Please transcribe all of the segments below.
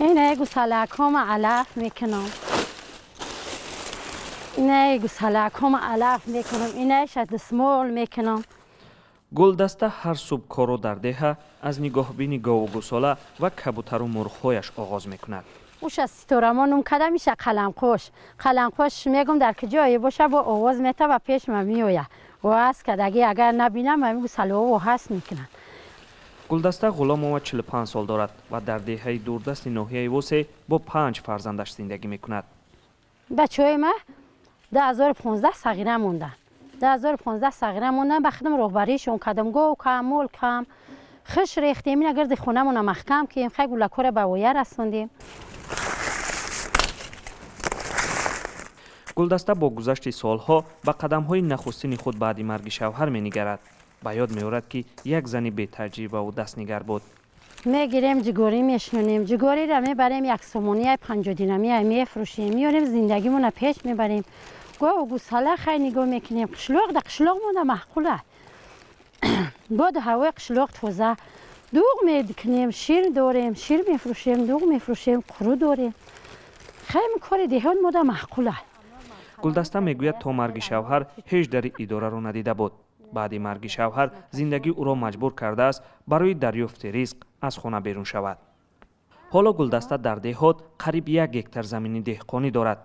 اینه گوساله کم علف میکنم. اینه گوساله کم علف میکنم. اینه شد سمول میکنم. گلدسته هر صبح کارو در دهه از نگاهبینی گاو و گوساله و کبوتر و مرغ‌هایش آغاز میکند. اوش از ستورمانم کده میشه قلمقوش میگم در کجایی باشه با آواز میته و پیش من میویه و از کدگی اگر نبینم من گوساله و هست میکنن. گلدسته غلام محمد 45 سال دارد و در دهه دوردست ناحیه وسه با 5 فرزندش زندگی میکند. بچه‌های ما 2015 صغیره موندن. 2015 صغیره موندن بخدم رهبریشون کدم گو کامل کم خش ریختیم اینا گرد خونمون محکم کیم خیلی گلکور به وایه رسوندیم. گلدسته با گذشت سالها به قدم‌های نخستین خود بعد مرگ شوهر می‌نگرد. به یاد می‌آورد که یک زن بی تجربه و دستنگر بود. میگیریم جگوری میشونیم، جگوری را میبریم یک سومونی 5 دینمی میفروشیم، میاریم زندگیمون پیش میبریم. گو گوساله خیلی نگاه میکنیم، قشلاق ده قشلاقمون محقوله. بعد هوای قشلاق توزه دوغ میکنیم، شیر داریم، شیر میفروشیم، دوغ میفروشیم، قرو داریم. خیلی کار دهان مده محقوله. گلدسته میگوید تا مرگ شوهر هیچ در اداره را ندیده بود. بعد مرگ شوهر زندگی او را مجبور کرده است برای دریافت رزق از خانه بیرون شود. حالا گلدسته در دهات قریب 1 هکتار زمین دهقانی دارد.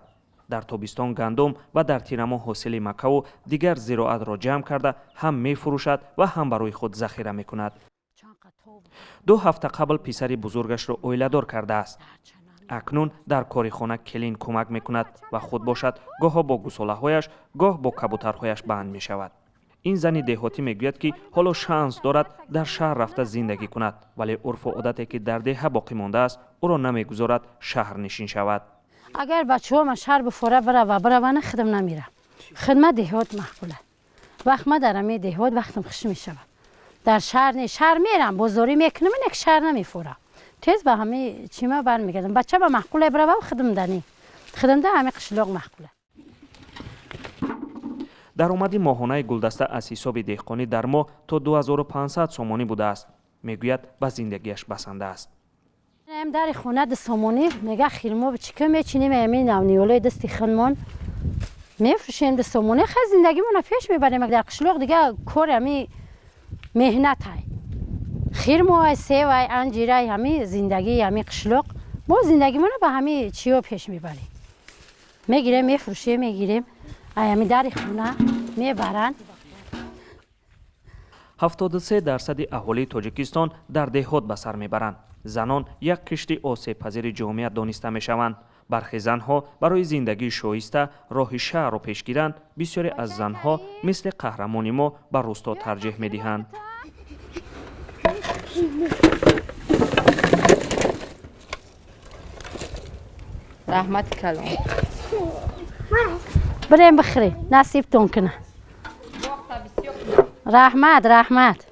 در تابستان گندم و در تیرما حاصل مکه و دیگر زراعت را جمع کرده هم میفروشد و هم برای خود ذخیره میکند. 2 هفته قبل پسر بزرگش را اویله‌دار کرده است. اکنون در کار خانه کلین کمک میکند و خود باشد گاه با گوساله هایش گاه با کبوترهایش بند می شود. این زن دهاتی میگوید که حالا شانس دارد در شهر رفته زندگی کند ولی عرف و عادتی که در دهه باقی مانده است او را نمیگذارد شهر نشین شود. اگر بچه‌ها شهر بفوره بره و خدم نمیره. خدمت دهات محقوله. وقت ما در امی دهات وقتم خوش میشود. در شهر میرم بازاری میکنم یک شهر نمیفوره. تیز به همه چیما برمیگردم. بچه به محقوله بره و خدم دنی. خدم ده همه قشلاق محقوله. درآمد ماهانه گلدسته از حساب دهقانی در ماه تا 2500 سومانی بوده است. میگوید به زندگیش بسنده است. در خونه د سومانی میگه خیرمو به چیکار میچینیم همین نونیولای دستی خانمان میفروشیم د سومانی خیلی زندگیمون پیش میبریم. در قشلاق دیگه کار همین مهنت های خیرمو های سیو های انجیر های همین زندگی همین قشلاق ما زندگیمون به همین چیا پیش میبریم. میگیریم میفروشیم میگیریم همین در خونه میبرن. 73% اهالی تاجیکستان در دهات به سر میبرند. زنان یک کشتی آسیب پذیر جامعه دانسته میشوند. برخی زنها برای زندگی شایسته راه شهر را پیش گیرند. بسیاری از زنها مثل قهرمان ما به روستا ترجیح میدهند. رحمت کلام بریم بخری نصیب تون کنه. رحمت